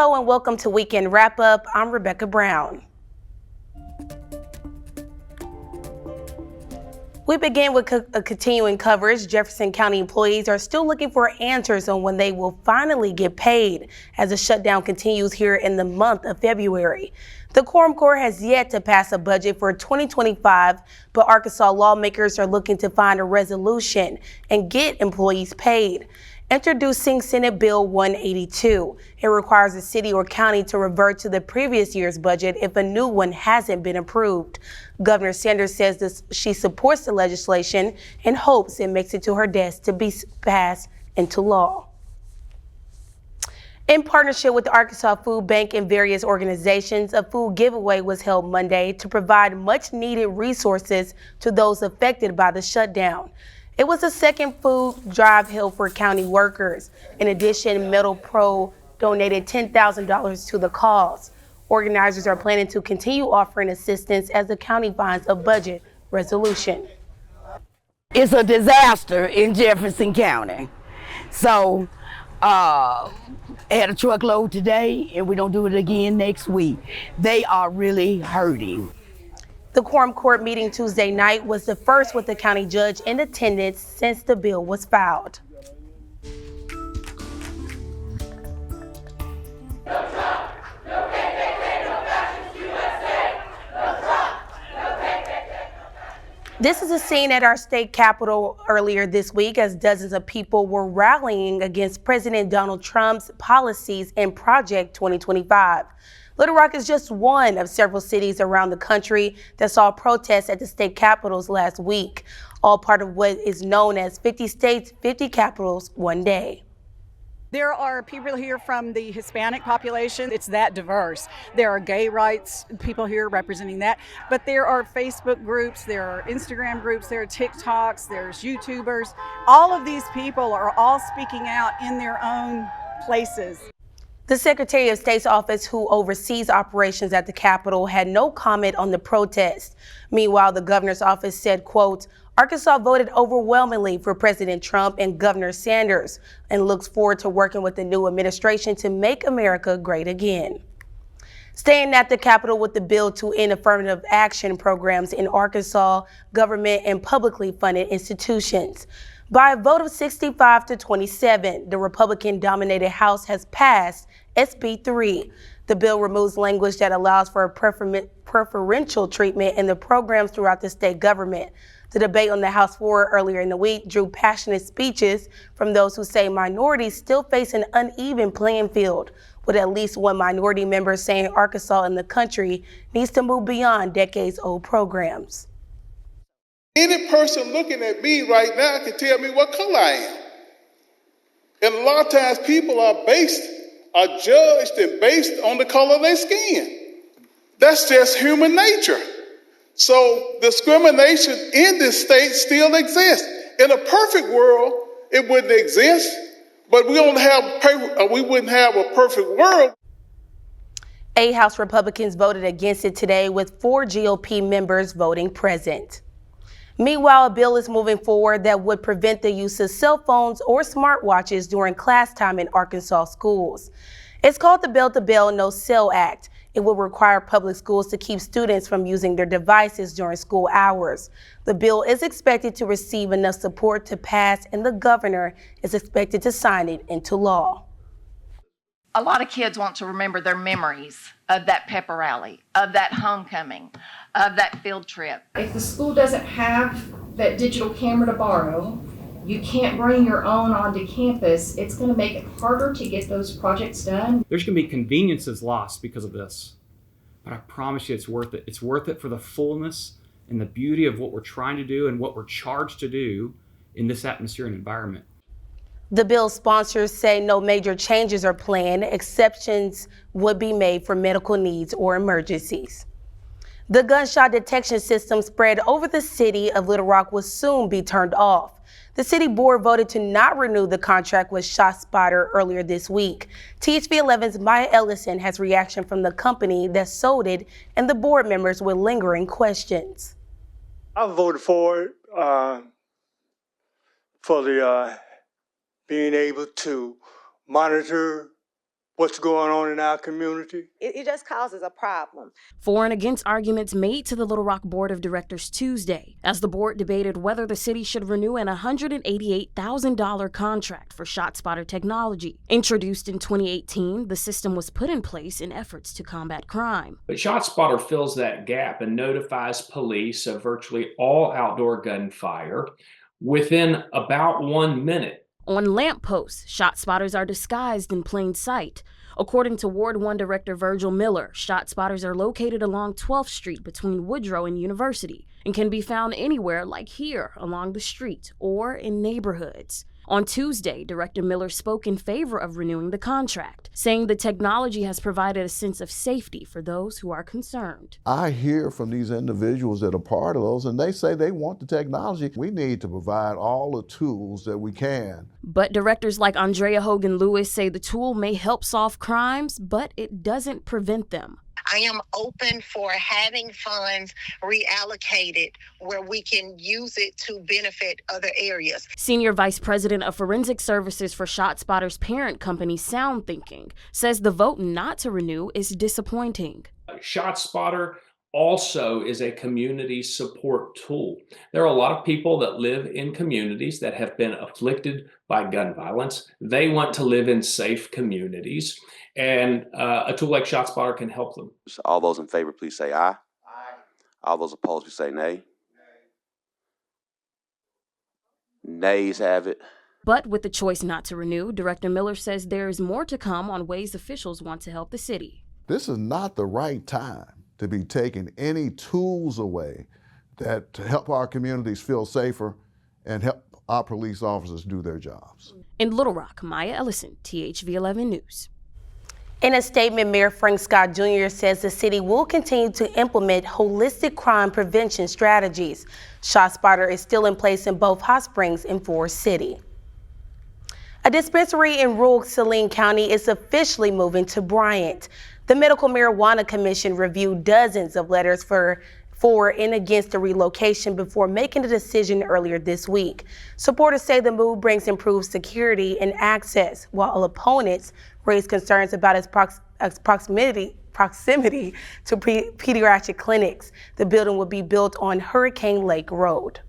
Hello and welcome to Weekend Wrap Up. I'm Rebecca Brown. We begin with a continuing coverage. Jefferson County employees are still looking for answers on when they will finally get paid as the shutdown continues here in the month of February. The Quorum Court has yet to pass a budget for 2025, but Arkansas lawmakers are looking to find a resolution and get employees paid. Introducing Senate Bill 182. It requires a city or county to revert to the previous year's budget if a new one hasn't been approved. Governor Sanders says she supports the legislation and hopes it makes it to her desk to be passed into law. In partnership with the Arkansas Food Bank and various organizations, a food giveaway was held Monday to provide much-needed resources to those affected by the shutdown. It was the second food drive held for county workers. In addition, Metal Pro donated $10,000 to the cause. Organizers are planning to continue offering assistance as the county finds a budget resolution. It's a disaster in Jefferson County. So, had a truckload today and we're gonna do it again next week. They are really hurting. The Quorum Court meeting Tuesday night was the first with the county judge in attendance since the bill was filed. This is a scene at our state capitol earlier this week as dozens of people were rallying against President Donald Trump's policies in Project 2025. Little Rock is just one of several cities around the country that saw protests at the state capitals last week, all part of what is known as 50 states, 50 capitals, one day. There are people here from the Hispanic population. It's that diverse. There are gay rights people here representing that, but there are Facebook groups, there are Instagram groups, there are TikToks, there's YouTubers. All of these people are all speaking out in their own places. The Secretary of State's office, who oversees operations at the Capitol, had no comment on the protest. Meanwhile, the governor's office said, quote, Arkansas voted overwhelmingly for President Trump and Governor Sanders and looks forward to working with the new administration to make America great again. Staying at the Capitol with the bill to end affirmative action programs in Arkansas government and publicly funded institutions. By a vote of 65 to 27, the Republican-dominated House has passed SB 3. The bill removes language that allows for preferential treatment in the programs throughout the state government. The debate on the House floor earlier in the week drew passionate speeches from those who say minorities still face an uneven playing field, with at least one minority member saying Arkansas and the country needs to move beyond decades-old programs. Any person looking at me right now can tell me what color I am. And a lot of times people are judged and based on the color of their skin. That's just human nature. So discrimination in this state still exists. In a perfect world, it wouldn't exist, but we wouldn't have a perfect world. 8 House Republicans voted against it today, with 4 GOP members voting present. Meanwhile, a bill is moving forward that would prevent the use of cell phones or smartwatches during class time in Arkansas schools. It's called the Bell to Bell No Cell Act. It will require public schools to keep students from using their devices during school hours. The bill is expected to receive enough support to pass, and the governor is expected to sign it into law. A lot of kids want to remember their memories of that pepper rally, of that homecoming, of that field trip. If the school doesn't have that digital camera to borrow, you can't bring your own onto campus, it's going to make it harder to get those projects done. There's going to be conveniences lost because of this, but I promise you it's worth it. It's worth it for the fullness and the beauty of what we're trying to do and what we're charged to do in this atmosphere and environment. The bill's sponsors say no major changes are planned. Exceptions would be made for medical needs or emergencies. The gunshot detection system spread over the city of Little Rock will soon be turned off. The city board voted to not renew the contract with ShotSpotter earlier this week. THV11's Maya Ellison has reaction from the company that sold it and the board members with lingering questions. I voted for it for the being able to monitor what's going on in our community. It just causes a problem. For and against arguments made to the Little Rock Board of Directors Tuesday, as the board debated whether the city should renew an $188,000 contract for ShotSpotter technology. Introduced in 2018, the system was put in place in efforts to combat crime. But ShotSpotter fills that gap and notifies police of virtually all outdoor gunfire within about 1 minute. On lampposts, ShotSpotters are disguised in plain sight. According to Ward 1 Director Virgil Miller, ShotSpotters are located along 12th Street between Woodrow and University and can be found anywhere like here along the street or in neighborhoods. On Tuesday, Director Miller spoke in favor of renewing the contract, saying the technology has provided a sense of safety for those who are concerned. I hear from these individuals that are part of those, and they say they want the technology. We need to provide all the tools that we can. But directors like Andrea Hogan Lewis say the tool may help solve crimes, but it doesn't prevent them. I am open for having funds reallocated where we can use it to benefit other areas. Senior Vice President of Forensic Services for ShotSpotter's parent company, Sound Thinking, says the vote not to renew is disappointing. ShotSpotter also is a community support tool. There are a lot of people that live in communities that have been afflicted by gun violence. They want to live in safe communities, and a tool like ShotSpotter can help them. All those in favor, please say aye. Aye. All those opposed, please say nay. Nays have it. But with the choice not to renew, Director Miller says there is more to come on ways officials want to help the city. This is not the right time to be taking any tools away that to help our communities feel safer and help our police officers do their jobs. In Little Rock, Maya Ellison, THV11 News. In a statement, Mayor Frank Scott Jr. says the city will continue to implement holistic crime prevention strategies. ShotSpotter is still in place in both Hot Springs and Forest City. A dispensary in rural Saline County is officially moving to Bryant. The Medical Marijuana Commission reviewed dozens of letters for and against the relocation before making the decision earlier this week. Supporters say the move brings improved security and access, while opponents raise concerns about its proximity to pediatric clinics. The building will be built on Hurricane Lake Road.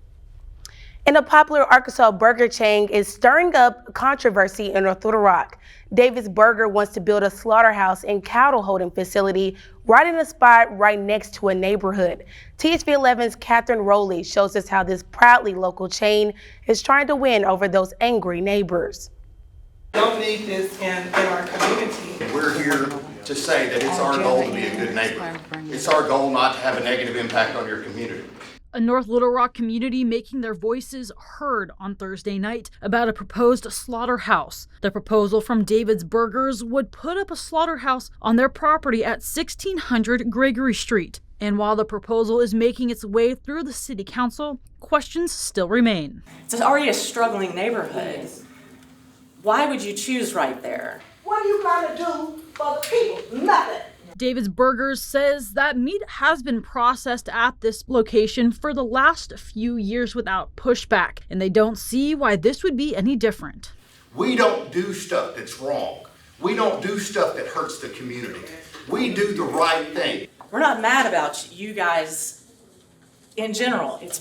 And a popular Arkansas burger chain is stirring up controversy in North Little Rock. David's Burger wants to build a slaughterhouse and cattle holding facility right in a spot right next to a neighborhood. THV11's Catherine Rowley shows us how this proudly local chain is trying to win over those angry neighbors. Don't need this in our community. We're here to say that it's our goal to be a good neighbor. It's our goal not to have a negative impact on your community. A North Little Rock community making their voices heard on Thursday night about a proposed slaughterhouse. The proposal from David's Burgers would put up a slaughterhouse on their property at 1600 Gregory Street. And while the proposal is making its way through the city council, questions still remain. It's already a struggling neighborhood. Why would you choose right there? What are you going to do for the people? Nothing. David's Burgers says that meat has been processed at this location for the last few years without pushback, and they don't see why this would be any different. We don't do stuff that's wrong. We don't do stuff that hurts the community. We do the right thing. We're not mad about you guys in general. It's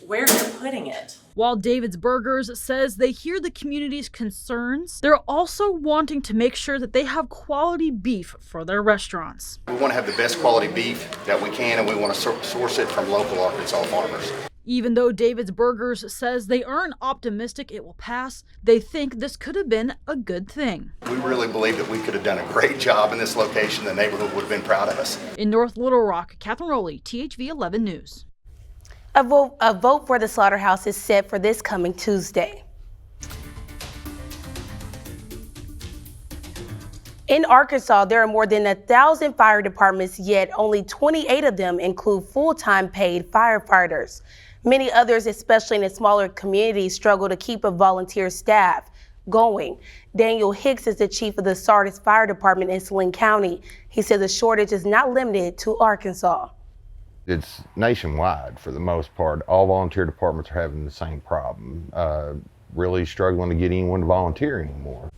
where you're putting it. While David's Burgers says they hear the community's concerns, they're also wanting to make sure that they have quality beef for their restaurants. We want to have the best quality beef that we can, and we want to source it from local Arkansas farmers. Even though David's Burgers says they aren't optimistic it will pass, they think this could have been a good thing. We really believe that we could have done a great job in this location. The neighborhood would have been proud of us. In North Little Rock, Catherine Rowley, THV11 News. A vote for the slaughterhouse is set for this coming Tuesday. In Arkansas, there are more than 1,000 fire departments, yet only 28 of them include full-time paid firefighters. Many others, especially in the smaller communities, struggle to keep a volunteer staff going. Daniel Hicks is the chief of the Sardis Fire Department in Saline County. He says the shortage is not limited to Arkansas. It's nationwide for the most part. All volunteer departments are having the same problem, really struggling to get anyone to volunteer anymore.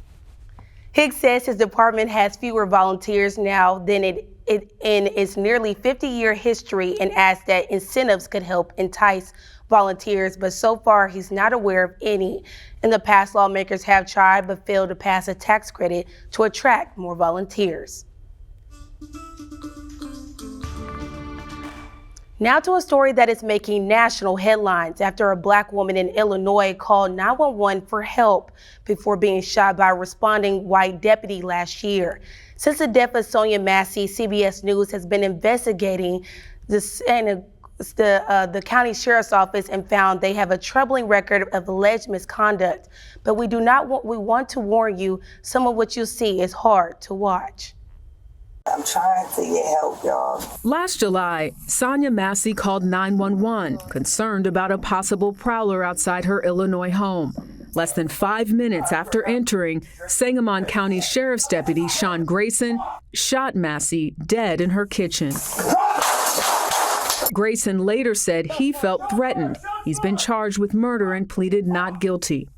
Hicks says his department has fewer volunteers now than it in its nearly 50-year history and adds that incentives could help entice volunteers, but so far he's not aware of any. In the past, lawmakers have tried but failed to pass a tax credit to attract more volunteers. Now to a story that is making national headlines after a black woman in Illinois called 911 for help before being shot by a responding white deputy last year. Since the death of Sonia Massey, CBS News has been investigating this and the county sheriff's office and found they have a troubling record of alleged misconduct. But we want to warn you, some of what you see is hard to watch. I'm trying to get help, y'all. Last July, Sonia Massey called 911, concerned about a possible prowler outside her Illinois home. Less than 5 minutes after entering, Sangamon County Sheriff's Deputy Sean Grayson shot Massey dead in her kitchen. Grayson later said he felt threatened. He's been charged with murder and pleaded not guilty.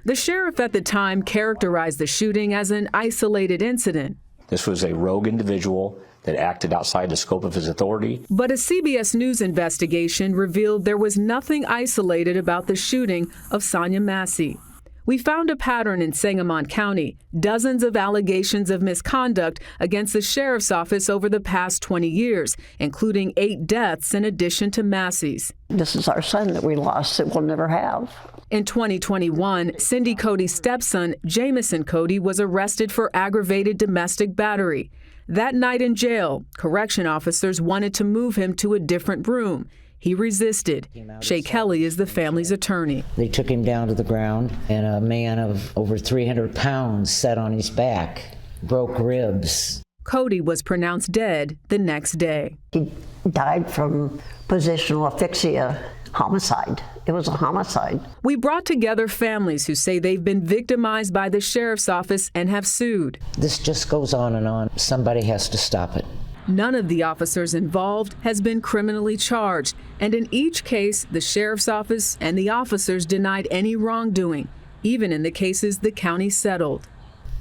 The sheriff at the time characterized the shooting as an isolated incident. This was a rogue individual that acted outside the scope of his authority. But a CBS News investigation revealed there was nothing isolated about the shooting of Sonia Massey. We found a pattern in Sangamon County, dozens of allegations of misconduct against the sheriff's office over the past 20 years, including 8 deaths in addition to Massey's. This is our son that we lost that we'll never have. In 2021, Cindy Cody's stepson, Jamison Cody, was arrested for aggravated domestic battery. That night in jail, correction officers wanted to move him to a different room. He resisted. Shay Kelly is the family's attorney. They took him down to the ground, and a man of over 300 pounds sat on his back, broke ribs. Cody was pronounced dead the next day. He died from positional asphyxia, homicide. It was a homicide. We brought together families who say they've been victimized by the sheriff's office and have sued. This just goes on and on. Somebody has to stop it. None of the officers involved has been criminally charged, and in each case, the sheriff's office and the officers denied any wrongdoing, even in the cases the county settled.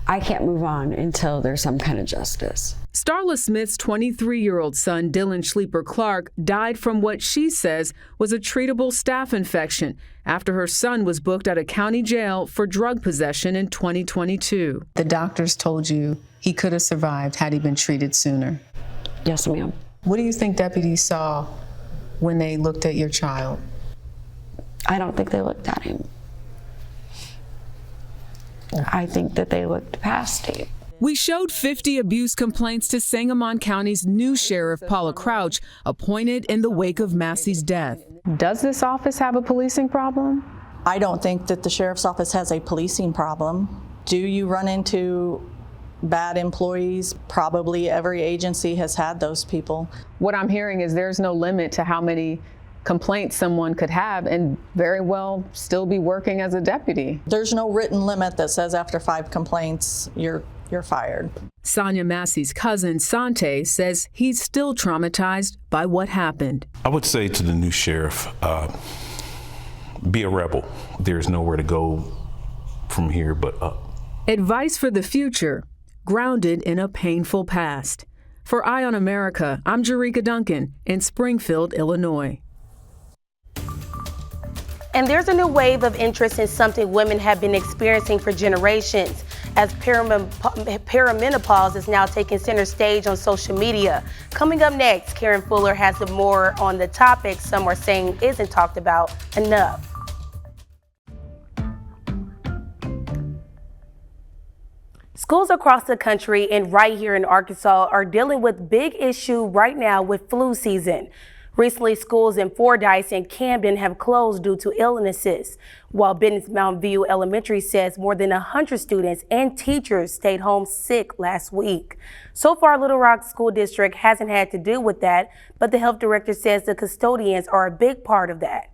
I can't move on until there's some kind of justice. Starla Smith's 23-year-old son, Dylan Schleeper Clark, died from what she says was a treatable staph infection after her son was booked at a county jail for drug possession in 2022. The doctors told you he could have survived had he been treated sooner. Yes, ma'am. What do you think deputies saw when they looked at your child? I don't think they looked at him. I think that they looked past him. We showed 50 abuse complaints to Sangamon County's new sheriff, Paula Crouch, appointed in the wake of Massey's death. Does this office have a policing problem? I don't think that the sheriff's office has a policing problem. Do you run into bad employees? Probably every agency has had those people. What I'm hearing is there's no limit to how many complaints someone could have and very well still be working as a deputy. There's no written limit that says after 5 complaints, you're fired. Sonia Massey's cousin, Sante, says he's still traumatized by what happened. I would say to the new sheriff, be a rebel. There's nowhere to go from here but up. Advice for the future, grounded in a painful past. For Eye on America, I'm Jerika Duncan in Springfield, Illinois. And there's a new wave of interest in something women have been experiencing for generations, as perimenopause is now taking center stage on social media. Coming up next, Karen Fuller has more on the topic some are saying isn't talked about enough. Schools across the country and right here in Arkansas are dealing with big issue right now with flu season. Recently, schools in Fordyce and Camden have closed due to illnesses, while Bennett's Mount View Elementary says more than 100 students and teachers stayed home sick last week. So far, Little Rock School District hasn't had to deal with that, but the health director says the custodians are a big part of that.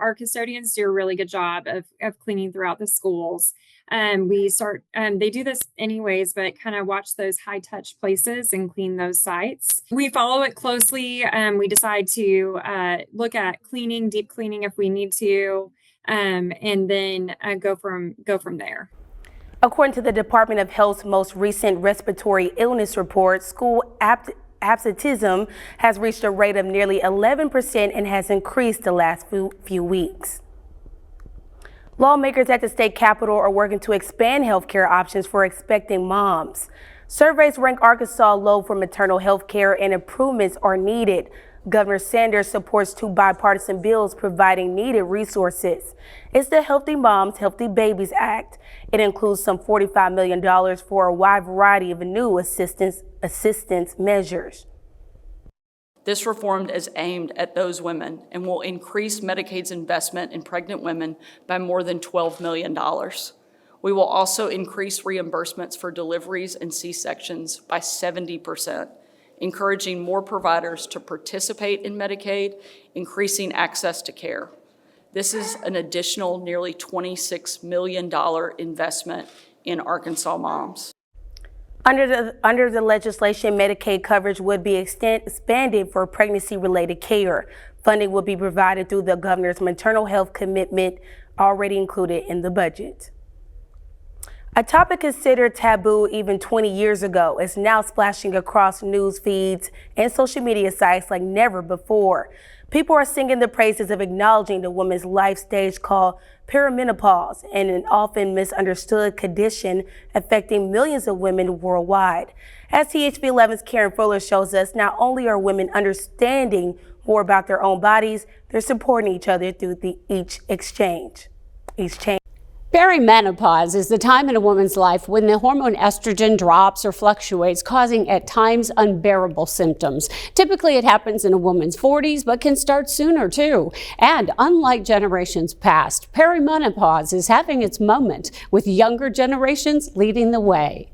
Our custodians do a really good job of cleaning throughout the schools. They do this anyways, but kind of watch those high touch places and clean those sites. We follow it closely. We decide to look at cleaning, deep cleaning if we need to, and then go from there. According to the Department of Health's most recent respiratory illness report, school absenteeism has reached a rate of nearly 11% and has increased the last few weeks. Lawmakers at the state capitol are working to expand health care options for expecting moms. Surveys rank Arkansas low for maternal health care and improvements are needed. Governor Sanders supports 2 bipartisan bills providing needed resources. It's the Healthy Moms, Healthy Babies Act. It includes some $45 million for a wide variety of new assistance measures. This reform is aimed at those women and will increase Medicaid's investment in pregnant women by more than $12 million. We will also increase reimbursements for deliveries and C-sections by 70%. Encouraging more providers to participate in Medicaid, increasing access to care. This is an additional nearly $26 million investment in Arkansas moms. Under the legislation, Medicaid coverage would be expanded for pregnancy-related care. Funding will be provided through the governor's maternal health commitment already included in the budget. A topic considered taboo even 20 years ago is now splashing across news feeds and social media sites like never before. People are singing the praises of acknowledging the woman's life stage called perimenopause, and an often misunderstood condition affecting millions of women worldwide. As THV11's Karen Fuller shows us, not only are women understanding more about their own bodies, they're supporting each other through each exchange. Perimenopause is the time in a woman's life when the hormone estrogen drops or fluctuates, causing at times unbearable symptoms. Typically, it happens in a woman's 40s, but can start sooner too. And unlike generations past, perimenopause is having its moment, with younger generations leading the way.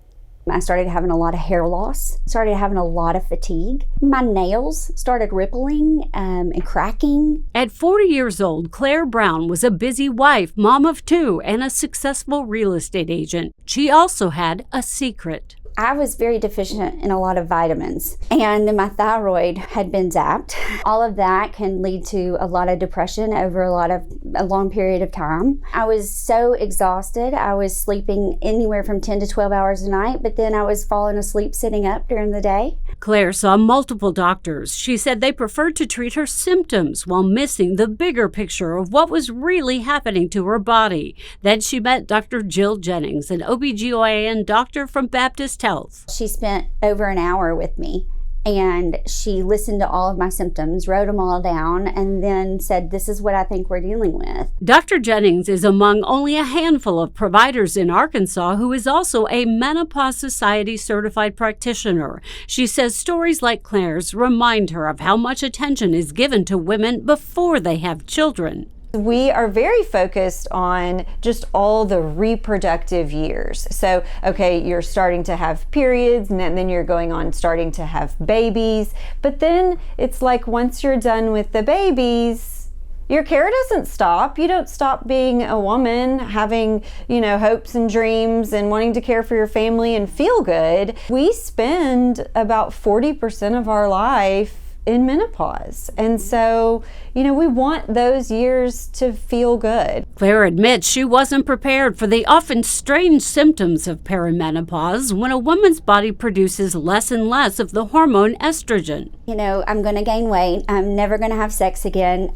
I started having a lot of hair loss, started having a lot of fatigue. My nails started rippling and cracking. At 40 years old, Claire Brown was a busy wife, mom of 2, and a successful real estate agent. She also had a secret. I was very deficient in a lot of vitamins, and then my thyroid had been zapped. All of that can lead to a lot of depression over a long period of time. I was so exhausted. I was sleeping anywhere from 10 to 12 hours a night, but then I was falling asleep sitting up during the day. Claire saw multiple doctors. She said they preferred to treat her symptoms while missing the bigger picture of what was really happening to her body. Then she met Dr. Jill Jennings, an OBGYN doctor from Baptist Health. She spent over an hour with me, and she listened to all of my symptoms, wrote them all down, and then said, "This is what I think we're dealing with." Dr. Jennings is among only a handful of providers in Arkansas who is also a Menopause Society certified practitioner. She says stories like Claire's remind her of how much attention is given to women before they have children. We are very focused on just all the reproductive years. So, okay, you're starting to have periods, and then you're going on starting to have babies. But then it's like once you're done with the babies, your care doesn't stop. You don't stop being a woman, having, hopes and dreams and wanting to care for your family and feel good. We spend about 40% of our life in menopause. And so, we want those years to feel good. Claire admits she wasn't prepared for the often strange symptoms of perimenopause when a woman's body produces less and less of the hormone estrogen. I'm going to gain weight. I'm never going to have sex again.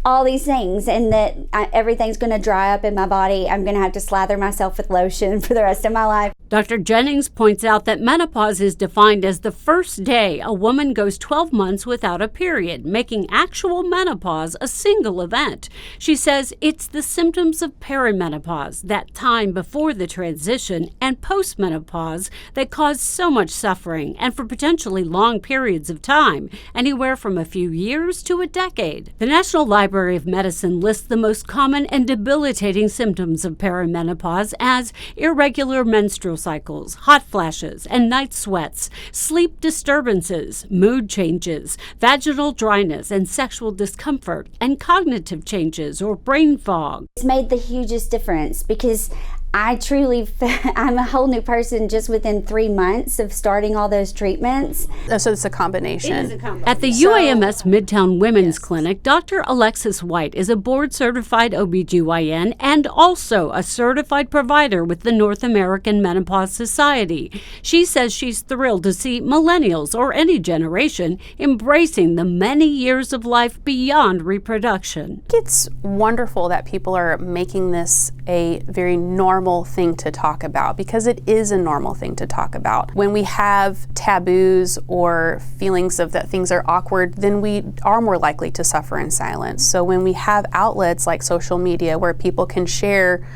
All these things, and that everything's going to dry up in my body. I'm going to have to slather myself with lotion for the rest of my life. Dr. Jennings points out that menopause is defined as the first day a woman goes 12 months without a period, making actual menopause a single event. She says it's the symptoms of perimenopause, that time before the transition, and postmenopause that cause so much suffering, and for potentially long periods of time, anywhere from a few years to a decade. The National Library of Medicine lists the most common and debilitating symptoms of perimenopause as irregular menstrual cycles, hot flashes and night sweats, sleep disturbances, mood changes, vaginal dryness and sexual discomfort, and cognitive changes or brain fog. It's made the hugest difference because I'm a whole new person just within 3 months of starting all those treatments. So it's a combination. At the UAMS Midtown Women's Clinic, Dr. Alexis White is a board-certified OBGYN and also a certified provider with the North American Menopause Society. She says she's thrilled to see millennials or any generation embracing the many years of life beyond reproduction. It's wonderful that people are making this a very normal thing to talk about, because it is a normal thing to talk about. When we have taboos or feelings of that things are awkward, then we are more likely to suffer in silence. So when we have outlets like social media where people can share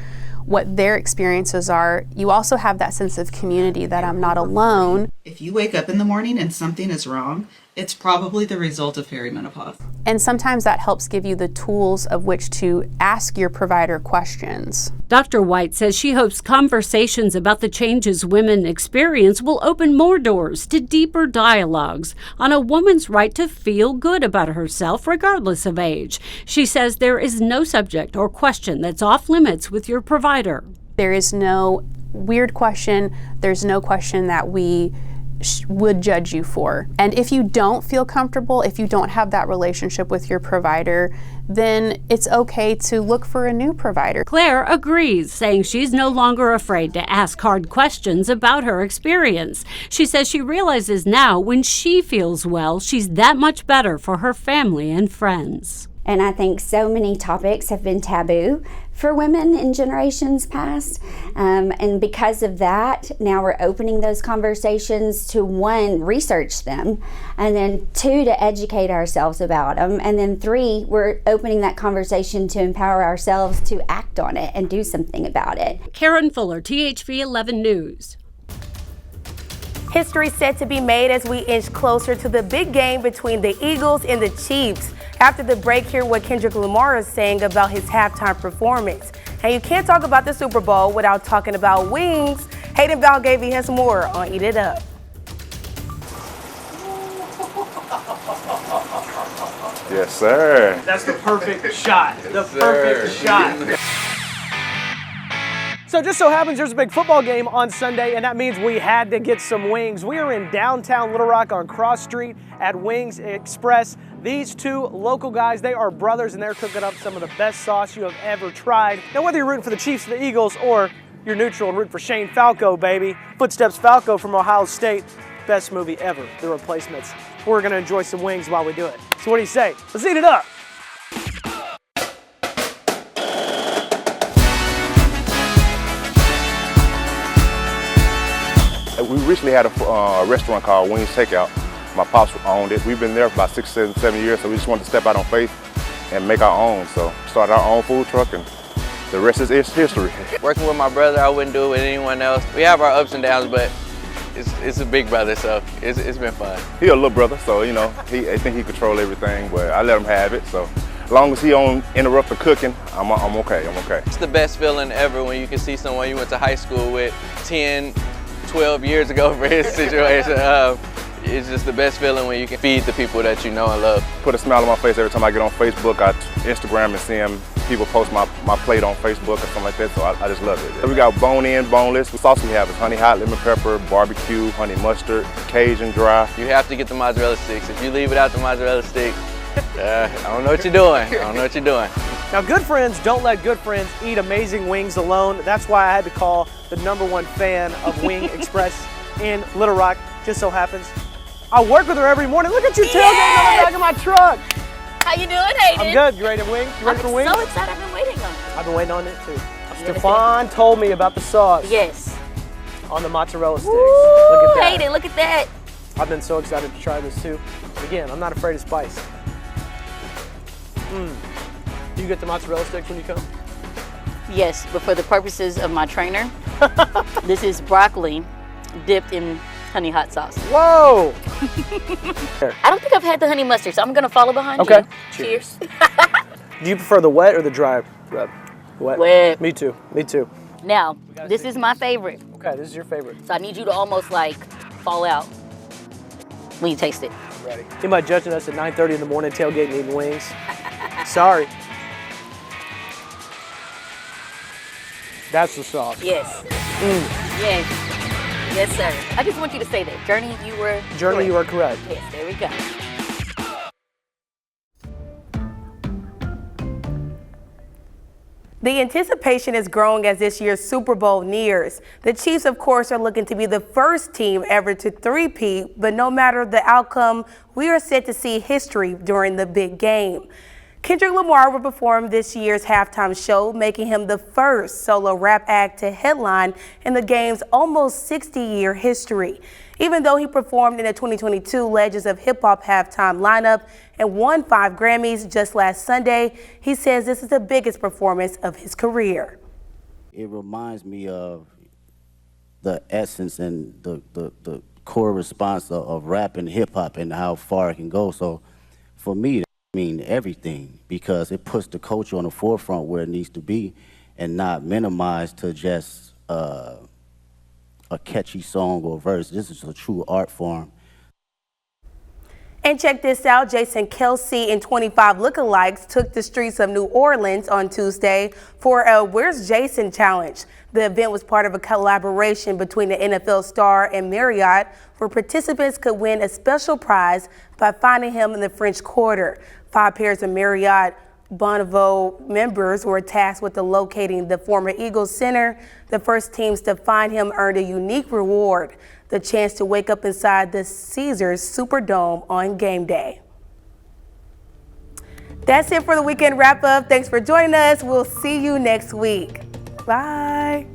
what their experiences are, you also have that sense of community that I'm not alone. If you wake up in the morning and something is wrong, it's probably the result of perimenopause. And sometimes that helps give you the tools of which to ask your provider questions. Dr. White says she hopes conversations about the changes women experience will open more doors to deeper dialogues on a woman's right to feel good about herself regardless of age. She says there is no subject or question that's off limits with your provider. There is no weird question. There's no question that we would judge you for. And if you don't feel comfortable, if you don't have that relationship with your provider, then it's okay to look for a new provider. Claire agrees, saying she's no longer afraid to ask hard questions about her experience. She says she realizes now when she feels well, she's that much better for her family and friends. And I think so many topics have been taboo for women in generations past. And because of that, now we're opening those conversations to, one, research them, and then two, to educate ourselves about them. And then three, we're opening that conversation to empower ourselves to act on it and do something about it. Karen Fuller, THV11 News. History set to be made as we inch closer to the big game between the Eagles and the Chiefs. After the break, hear what Kendrick Lamar is saying about his halftime performance. And you can't talk about the Super Bowl without talking about wings. Hayden Balgavy has more on Eat It Up. Yes, sir. That's the perfect shot. The perfect shot. So just so happens there's a big football game on Sunday, and that means we had to get some wings. We are in downtown Little Rock on Cross Street at Wings Express. These two local guys, they are brothers, and they're cooking up some of the best sauce you have ever tried. Now, whether you're rooting for the Chiefs or the Eagles, or you're neutral and rooting for Shane Falco, baby. Footsteps Falco from Ohio State. Best movie ever, The Replacements. We're gonna enjoy some wings while we do it. So what do you say? Let's eat it up. We recently had a restaurant called Wings Takeout. My pops owned it. We've been there for about 6, 7 years, so we just wanted to step out on faith and make our own. So started our own food truck, and the rest is history. Working with my brother, I wouldn't do it with anyone else. We have our ups and downs, but it's a big brother, so it's been fun. He a little brother, so you know, I think he control everything, but I let him have it. So as long as he don't interrupt the cooking, I'm okay. It's the best feeling ever when you can see someone you went to high school with 10, 12 years ago for his situation. It's just the best feeling when you can feed the people that you know and love. Put a smile on my face every time I get on Facebook, Instagram, and see people post my plate on Facebook or something like that, so I just love it. We got bone-in, boneless. The sauce we have is honey hot, lemon pepper, barbecue, honey mustard, Cajun dry. You have to get the mozzarella sticks. If you leave without the mozzarella stick, I don't know what you're doing. Now, good friends don't let good friends eat amazing wings alone. That's why I had to call the #1 fan of Wing Express in Little Rock. Just so happens I work with her every morning. Look at you tailgating on the back of my truck. How you doing, Hayden? I'm good. You ready to wing? You ready for wings? I'm so excited. I've been waiting on it. I've been waiting on it too. Stefan told me about the sauce. Yes. On the mozzarella sticks. Ooh, look at that. Hayden, look at that. I've been so excited to try this too. Again, I'm not afraid of spice. Do you get the mozzarella sticks when you come? Yes, but for the purposes of my trainer, this is broccoli dipped in honey hot sauce. Whoa! I don't think I've had the honey mustard, so I'm gonna follow behind you. Cheers. Do you prefer the wet or the dry rub? Wet. Me too. Now, this is my favorite. Okay, this is your favorite. So I need you to almost like fall out when you taste it. I'm ready. Anybody judging us at 9:30 in the morning tailgating eating wings? Sorry. That's the sauce. Yes. Yes. Yes, sir. I just want you to say that. Journey, you were Journey, you are correct. Yes, there we go. The anticipation is growing as this year's Super Bowl nears. The Chiefs, of course, are looking to be the first team ever to three-peat, but no matter the outcome, we are set to see history during the big game. Kendrick Lamar will perform this year's halftime show, making him the first solo rap act to headline in the game's almost 60-year history. Even though he performed in the 2022 Legends of Hip Hop halftime lineup and won 5 Grammys just last Sunday, he says this is the biggest performance of his career. It reminds me of the essence and the core response of rap and hip hop and how far it can go. So for me, mean everything, because it puts the culture on the forefront where it needs to be and not minimized to just a catchy song or verse. This is a true art form. And check this out, Jason Kelce and 25 lookalikes took the streets of New Orleans on Tuesday for a Where's Jason challenge. The event was part of a collaboration between the NFL star and Marriott, where participants could win a special prize by finding him in the French Quarter. 5 pairs of Marriott Bonneveau members were tasked with locating the former Eagles center. The first teams to find him earned a unique reward, the chance to wake up inside the Caesars Superdome on game day. That's it for the weekend wrap up. Thanks for joining us. We'll see you next week. Bye.